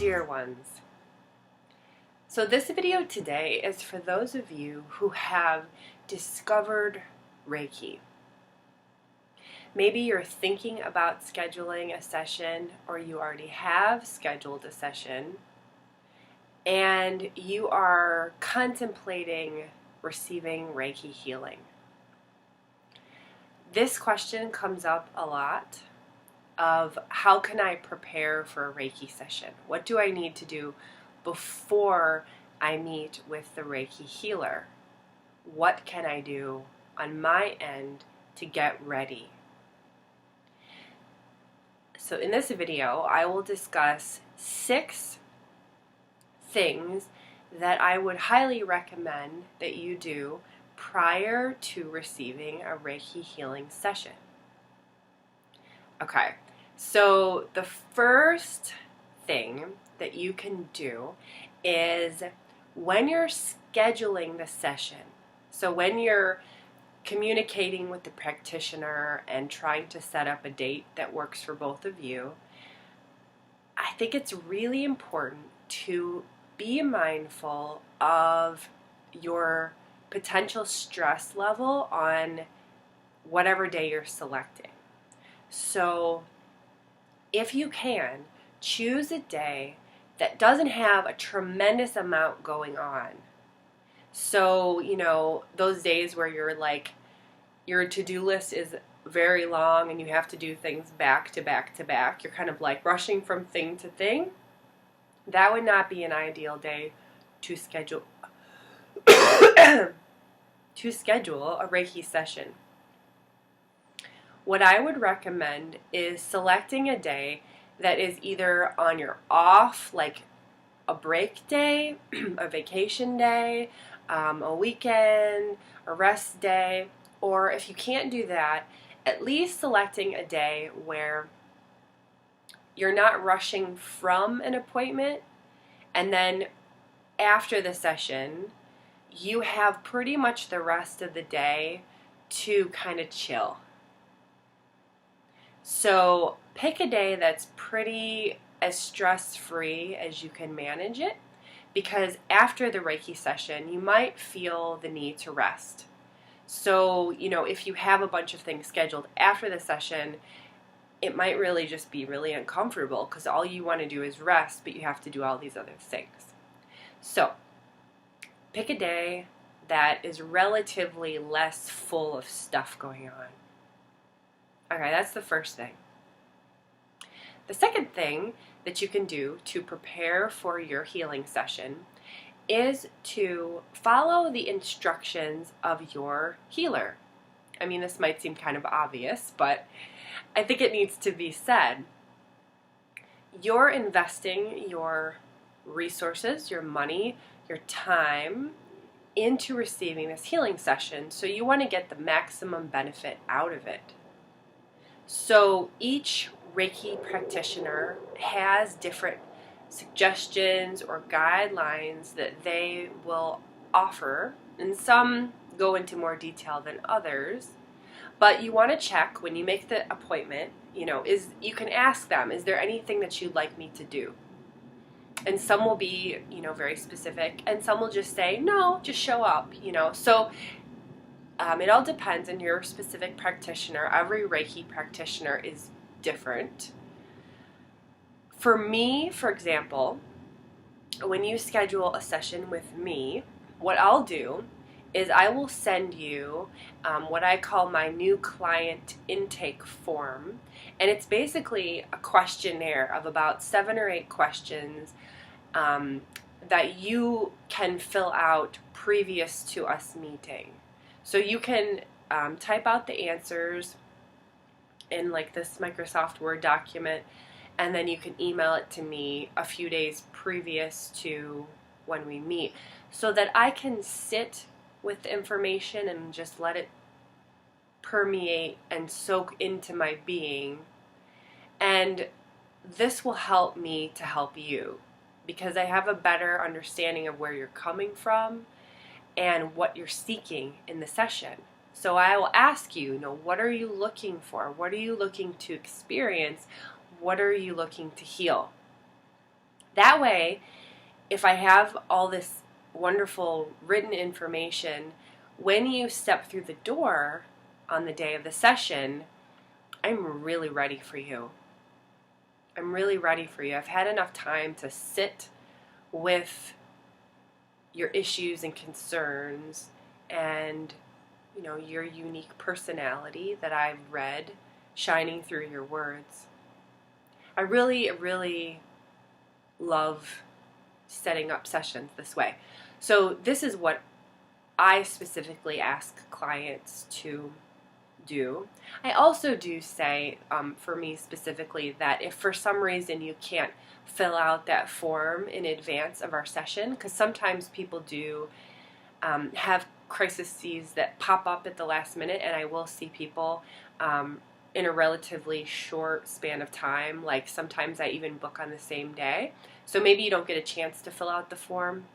dear ones. So this video today is for those of you who have discovered Reiki. Maybe you're thinking about scheduling a session, or you already have scheduled a session, and you are contemplating receiving Reiki healing. This question comes up a lot of how can I prepare for a Reiki session? What do I need to do before I meet with the Reiki healer? What can I do on my end to get ready? So in this video, I will discuss 6 things that I would highly recommend that you do prior to receiving a Reiki healing session. Okay, so the first thing that you can do is when you're scheduling the session, so when you're communicating with the practitioner and trying to set up a date that works for both of you, I think it's really important to be mindful of your potential stress level on whatever day you're selecting. So if you can, choose a day that doesn't have a tremendous amount going on. So, those days where you're like, your to-do list is very long and you have to do things back to back to back. You're kind of like rushing from thing to thing. That would not be an ideal day to schedule a Reiki session. What I would recommend is selecting a day that is either on your off, like a break day, a vacation day, a weekend, a rest day, or if you can't do that, at least selecting a day where you're not rushing from an appointment, and then after the session, you have pretty much the rest of the day to kind of chill. So pick a day that's pretty as stress-free as you can manage it, because after the Reiki session, you might feel the need to rest. So, if you have a bunch of things scheduled after the session, it might really just be really uncomfortable because all you want to do is rest, but you have to do all these other things. So, pick a day that is relatively less full of stuff going on. Okay, that's the first thing. The second thing that you can do to prepare for your healing session is to follow the instructions of your healer. I mean, this might seem kind of obvious, but I think it needs to be said. You're investing your resources, your money, your time into receiving this healing session, so you want to get the maximum benefit out of it. So each Reiki practitioner has different suggestions or guidelines that they will offer, and some go into more detail than others. But you want to check when you make the appointment, you can ask them, is there anything that you'd like me to do? And some will be, very specific, and some will just say, no, just show up, So it all depends on your specific practitioner. Every Reiki practitioner is different. For me, for example, when you schedule a session with me, what I'll do is I will send you what I call my new client intake form, and it's basically a questionnaire of about 7 or 8 questions that you can fill out previous to us meeting. So you can type out the answers in like this Microsoft Word document, and then you can email it to me a few days previous to when we meet, so that I can sit with the information and just let it permeate and soak into my being. And this will help me to help you, because I have a better understanding of where you're coming from and what you're seeking in the session. So I will ask you, what are you looking for? What are you looking to experience? What are you looking to heal? That way, if I have all this wonderful written information, when you step through the door on the day of the session, I'm really ready for you. I'm really ready for you. I've had enough time to sit with your issues and concerns and, your unique personality that I've read shining through your words. I really, really love setting up sessions this way. So this is what I specifically ask clients to do. I also do say, for me specifically, that if for some reason you can't fill out that form in advance of our session, because sometimes people do have crises that pop up at the last minute, and I will see people in a relatively short span of time. Like sometimes I even book on the same day. So maybe you don't get a chance to fill out the form.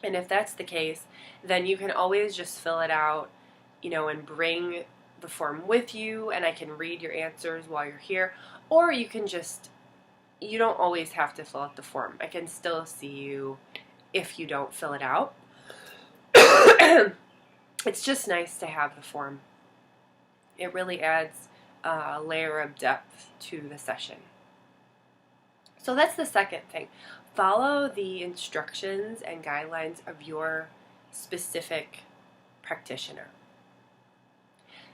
And if that's the case, then you can always just fill it out, and bring the form with you, and I can read your answers while you're here. Or you can you don't always have to fill out the form. I can still see you if you don't fill it out. It's just nice to have the form. It really adds a layer of depth to the session. So that's the second thing. Follow the instructions and guidelines of your specific practitioner.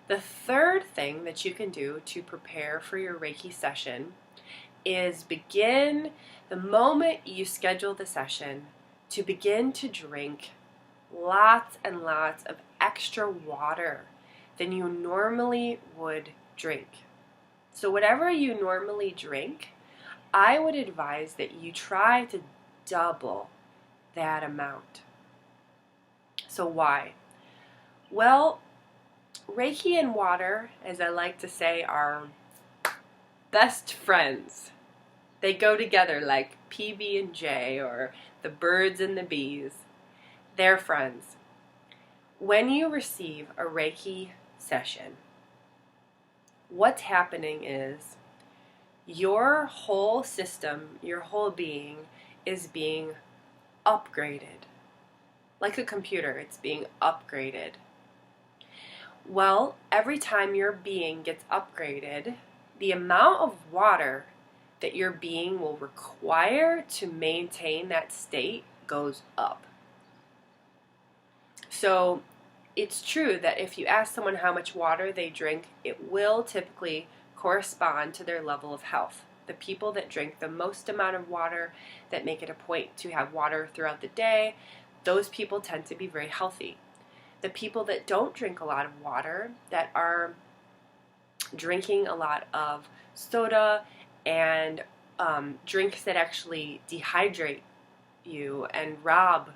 The third thing that you can do to prepare for your Reiki session is begin the moment you schedule the session to begin to drink lots and lots of extra water than you normally would drink. So whatever you normally drink, I would advise that you try to double that amount. So why? Well, Reiki and water, as I like to say, are best friends. They go together like PB and J or the birds and the bees. They're friends. When you receive a Reiki session, what's happening is your whole system, your whole being is being upgraded. Like a computer, it's being upgraded. Well, every time your being gets upgraded, the amount of water that your being will require to maintain that state goes up. So it's true that if you ask someone how much water they drink, it will typically correspond to their level of health. The people that drink the most amount of water, that make it a point to have water throughout the day, those people tend to be very healthy. The people that don't drink a lot of water, that are drinking a lot of soda and drinks that actually dehydrate you and rob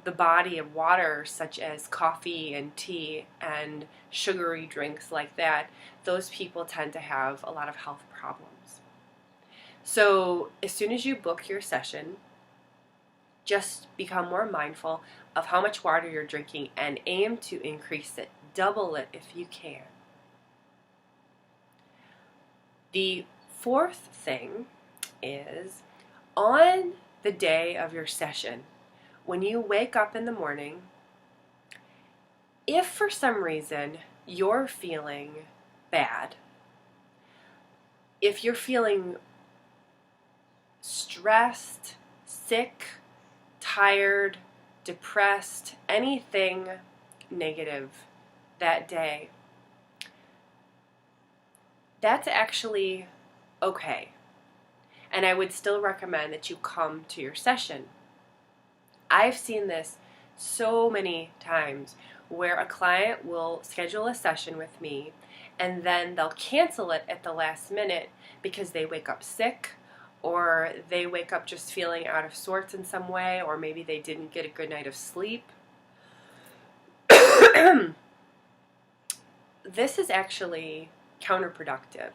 the body of water, such as coffee and tea and sugary drinks like that, those people tend to have a lot of health problems. So as soon as you book your session, just become more mindful of how much water you're drinking and aim to increase it. Double it if you can. The fourth thing is, on the day of your session, when you wake up in the morning, if for some reason you're feeling bad, if you're feeling stressed, sick, tired, depressed, anything negative that day, that's actually okay. And I would still recommend that you come to your session. I've seen this so many times where a client will schedule a session with me and then they'll cancel it at the last minute because they wake up sick, or they wake up just feeling out of sorts in some way, or maybe they didn't get a good night of sleep. This is actually counterproductive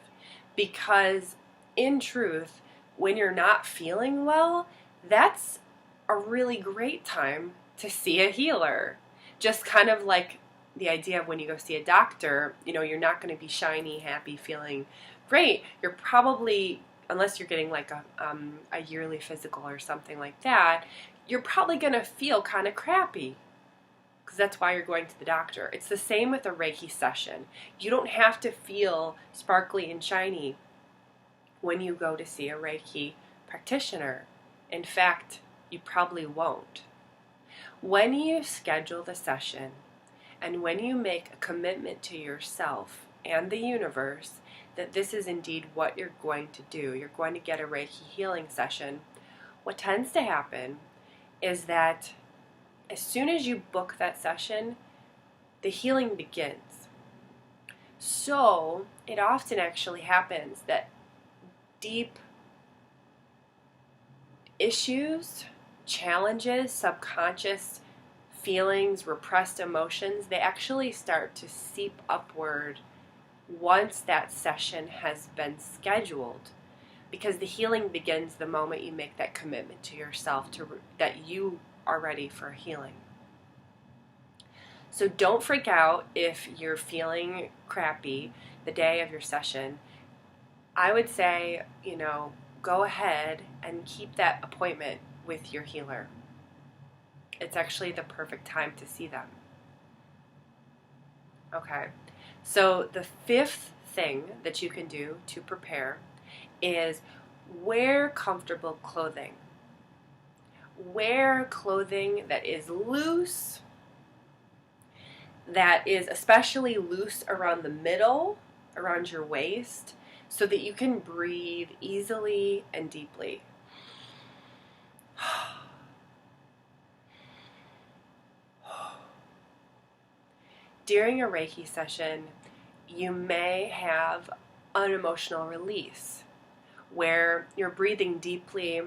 because, in truth, when you're not feeling well, that's a really great time to see a healer. Just kind of like the idea of when you go see a doctor, you're not going to be shiny, happy, feeling great. You're probably unless you're getting like a yearly physical or something like that, you're probably going to feel kind of crappy, because that's why you're going to the doctor. It's the same with a Reiki session. You don't have to feel sparkly and shiny when you go to see a Reiki practitioner. In fact, you probably won't. When you schedule the session and when you make a commitment to yourself and the universe that this is indeed what you're going to do, you're going to get a Reiki healing session, what tends to happen is that as soon as you book that session, the healing begins. So it often actually happens that deep issues, challenges, subconscious feelings, repressed emotions, they actually start to seep upward once that session has been scheduled, because the healing begins the moment you make that commitment to yourself that you are ready for healing. So don't freak out if you're feeling crappy the day of your session. I would say, go ahead and keep that appointment with your healer. It's actually the perfect time to see them. Okay, so the fifth thing that you can do to prepare is wear comfortable clothing. Wear clothing that is loose, that is especially loose around the middle, around your waist, so that you can breathe easily and deeply. During a Reiki session, you may have an emotional release where you're breathing deeply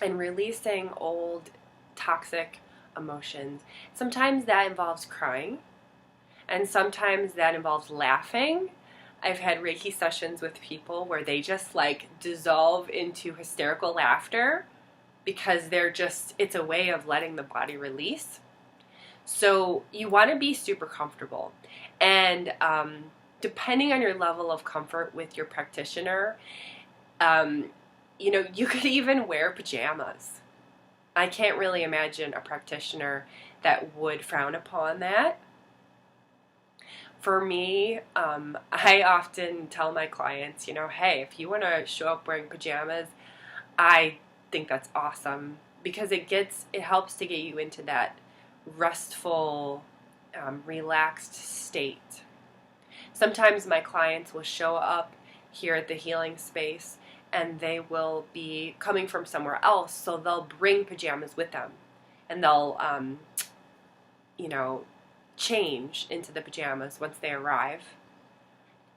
and releasing old toxic emotions. Sometimes that involves crying, and sometimes that involves laughing. I've had Reiki sessions with people where they just dissolve into hysterical laughter because it's a way of letting the body release. So you want to be super comfortable, and depending on your level of comfort with your practitioner, you could even wear pajamas. I can't really imagine a practitioner that would frown upon that. For me, I often tell my clients, hey, if you want to show up wearing pajamas, I think that's awesome, because it helps to get you into that restful, relaxed state. Sometimes my clients will show up here at the healing space and they will be coming from somewhere else, so they'll bring pajamas with them and they'll change into the pajamas once they arrive.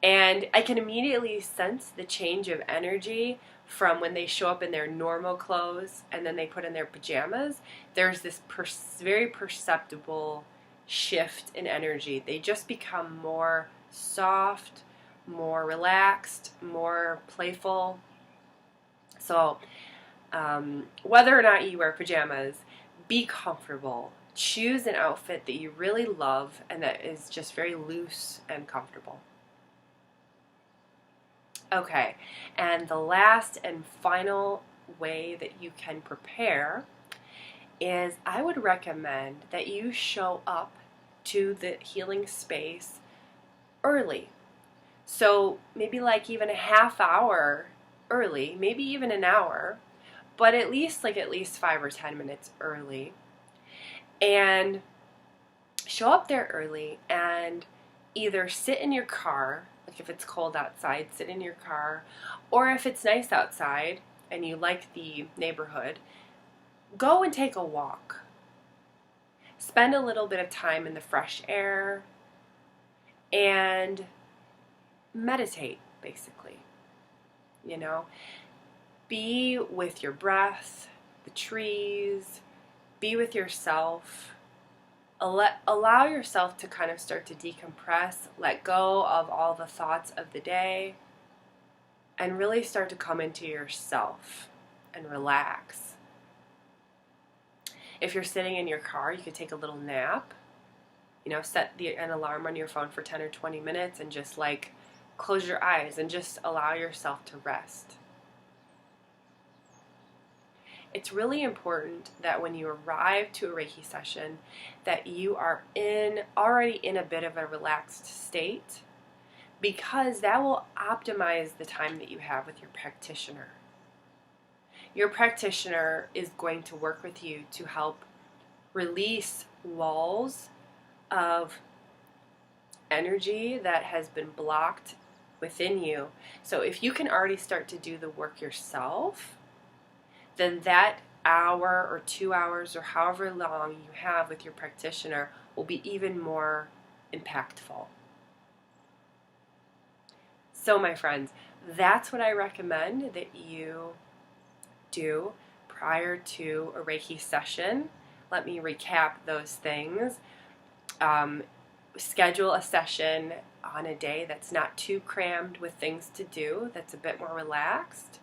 And I can immediately sense the change of energy from when they show up in their normal clothes and then they put in their pajamas. There's this very perceptible shift in energy. They just become more soft, more relaxed, more playful. So whether or not you wear pajamas, be comfortable. Choose an outfit that you really love and that is just very loose and comfortable. Okay, and the last and final way that you can prepare is I would recommend that you show up to the healing space early. So maybe even a half hour early, maybe even an hour, but at least 5 or 10 minutes early. And show up there early and either sit in your car, if it's cold outside, sit in your car, or if it's nice outside and you like the neighborhood, go and take a walk. Spend a little bit of time in the fresh air and meditate, basically. Be with your breath, the trees, be with yourself. Allow yourself to kind of start to decompress, let go of all the thoughts of the day, and really start to come into yourself and relax. If you're sitting in your car, you could take a little nap. Set an alarm on your phone for 10 or 20 minutes and just close your eyes and just allow yourself to rest. it's really important that when you arrive to a Reiki session that you are already in a bit of a relaxed state, because that will optimize the time that you have with your practitioner. Your practitioner is going to work with you to help release walls of energy that has been blocked within you. So if you can already start to do the work yourself, then that hour or 2 hours or however long you have with your practitioner will be even more impactful. So my friends, that's what I recommend that you do prior to a Reiki session. Let me recap those things. Schedule a session on a day that's not too crammed with things to do, that's a bit more relaxed,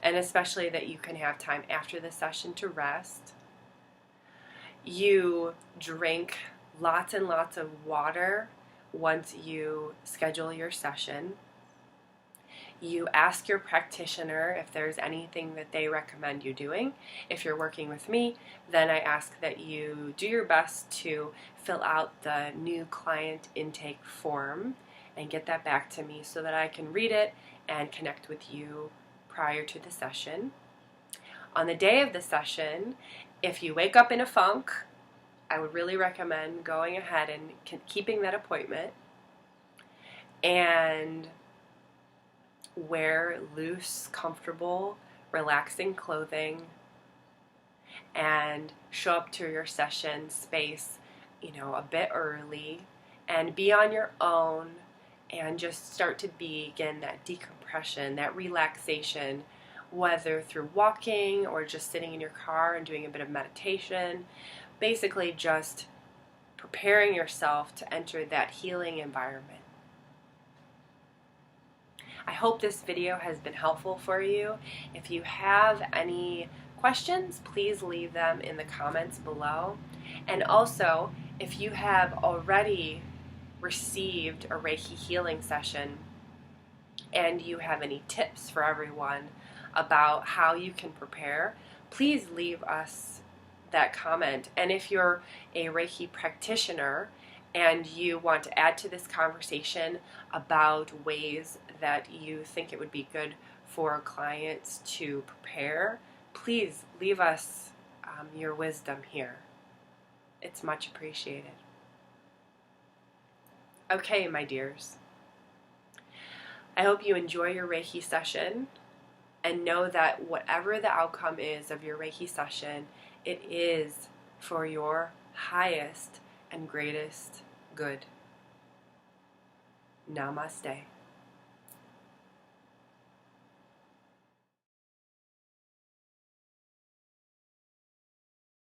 and especially that you can have time after the session to rest. You drink lots and lots of water once you schedule your session. You ask your practitioner if there's anything that they recommend you doing. If you're working with me, then I ask that you do your best to fill out the new client intake form and get that back to me so that I can read it and connect with you prior to the session. On the day of the session, if you wake up in a funk, I would really recommend going ahead and keeping that appointment and wear loose, comfortable, relaxing clothing and show up to your session space, a bit early, and be on your own and just start to begin that decompression, that relaxation, whether through walking or just sitting in your car and doing a bit of meditation. Basically just preparing yourself to enter that healing environment. I hope this video has been helpful for you. If you have any questions, please leave them in the comments below. And also, if you have already received a Reiki healing session and you have any tips for everyone about how you can prepare, please leave us that comment. And if you're a Reiki practitioner and you want to add to this conversation about ways that you think it would be good for clients to prepare, please leave us your wisdom here. It's much appreciated. Okay, my dears. I hope you enjoy your Reiki session and know that whatever the outcome is of your Reiki session, it is for your highest and greatest good. Namaste.